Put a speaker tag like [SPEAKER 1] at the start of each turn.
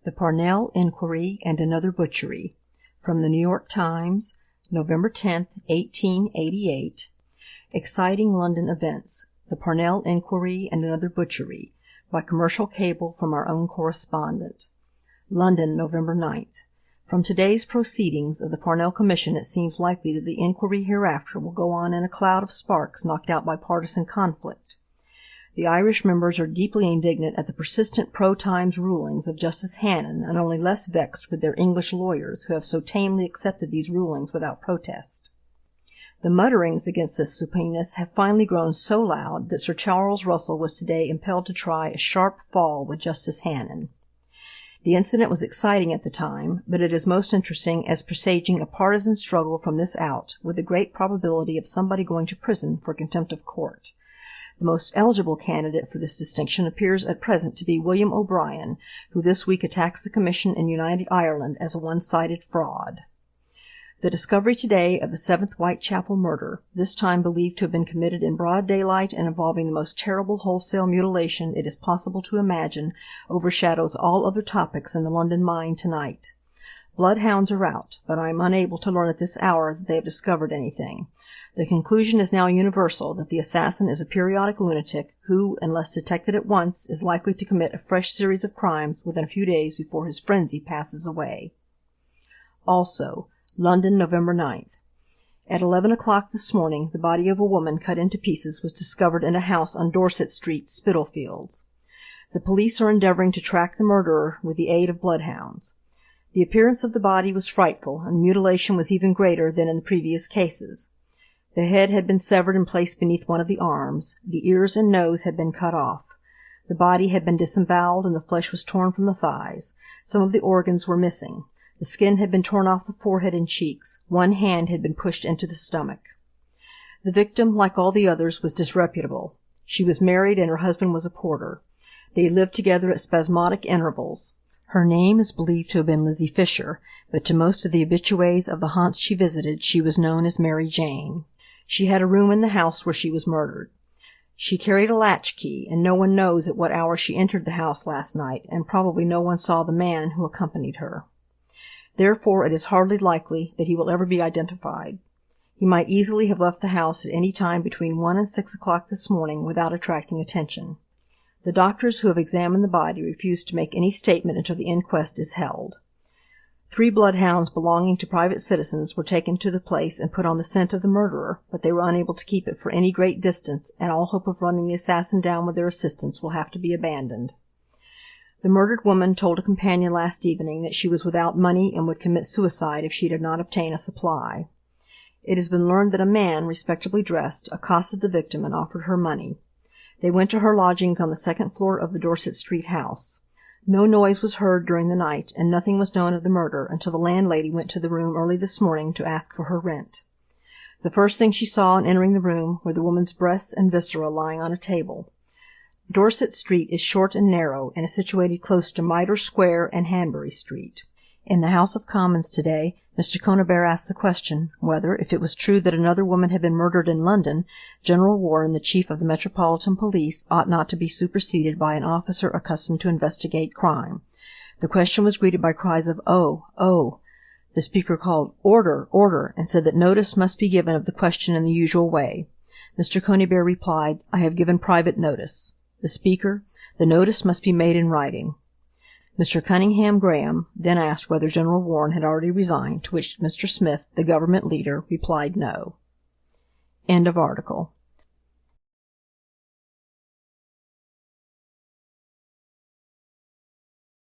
[SPEAKER 1] The Parnell Inquiry and Another Butchery. From the New York Times, November 10, 1888. Exciting London Events. The Parnell Inquiry and Another Butchery. By commercial cable from our own correspondent. London, November 9th. From today's proceedings of the Parnell Commission it seems likely that the inquiry hereafter will go on in a cloud of sparks knocked out by partisan conflict. The Irish members are deeply indignant at the persistent pro-Times rulings of Justice Hannon, and only less vexed with their English lawyers who have so tamely accepted these rulings without protest. The mutterings against this supineness have finally grown so loud that Sir Charles Russell was today impelled to try a sharp fall with Justice Hannon. The incident was exciting at the time, but it is most interesting as presaging a partisan struggle from this out, with the great probability of somebody going to prison for contempt of court. The most eligible candidate for this distinction appears at present to be William O'Brien, who this week attacks the Commission in United Ireland as a one-sided fraud. The discovery today of the 7th Whitechapel murder, this time believed to have been committed in broad daylight and involving the most terrible wholesale mutilation it is possible to imagine, overshadows all other topics in the London mind tonight. Bloodhounds are out, but I am unable to learn at this hour that they have discovered anything. The conclusion is now universal that the assassin is a periodic lunatic who, unless detected at once, is likely to commit a fresh series of crimes within a few days before his frenzy passes away. Also, London, November 9th. At 11 o'clock this morning, the body of a woman cut into pieces was discovered in a house on Dorset Street, Spitalfields. The police are endeavoring to track the murderer with the aid of bloodhounds. The appearance of the body was frightful, and the mutilation was even greater than in the previous cases. The head had been severed and placed beneath one of the arms. The ears and nose had been cut off. The body had been disemboweled and the flesh was torn from the thighs. Some of the organs were missing. The skin had been torn off the forehead and cheeks. One hand had been pushed into the stomach. The victim, like all the others, was disreputable. She was married and her husband was a porter. They lived together at spasmodic intervals. Her name is believed to have been Lizzie Fisher, but to most of the habitués of the haunts she visited she was known as Mary Jane. She had a room in the house where she was murdered. She carried a latchkey, and no one knows at what hour she entered the house last night, and probably no one saw the man who accompanied her. Therefore it is hardly likely that he will ever be identified. He might easily have left the house at any time between 1 and 6 o'clock this morning without attracting attention. The doctors who have examined the body refuse to make any statement until the inquest is held. 3 bloodhounds belonging to private citizens were taken to the place and put on the scent of the murderer, but they were unable to keep it for any great distance, and all hope of running the assassin down with their assistance will have to be abandoned. The murdered woman told a companion last evening that she was without money and would commit suicide if she did not obtain a supply. It has been learned that a man, respectably dressed, accosted the victim and offered her money. They went to her lodgings on the 2nd floor of the Dorset Street house. No noise was heard during the night, and nothing was known of the murder until the landlady went to the room early this morning to ask for her rent. The first thing she saw on entering the room were the woman's breasts and viscera lying on a table. Dorset Street is short and narrow, and is situated close to Mitre Square and Hanbury Street. In the House of Commons today, Mr. Conybeare asked the question whether, if it was true that another woman had been murdered in London, General Warren, the chief of the Metropolitan Police, ought not to be superseded by an officer accustomed to investigate crime. The question was greeted by cries of "Oh! Oh!" The Speaker called "Order! Order!" and said that notice must be given of the question in the usual way. Mr. Conybeare replied, "I have given private notice." The Speaker, "The notice must be made in writing." Mr. Cunningham Graham then asked whether General Warren had already resigned, to which Mr. Smith, the government leader, replied no. End of article.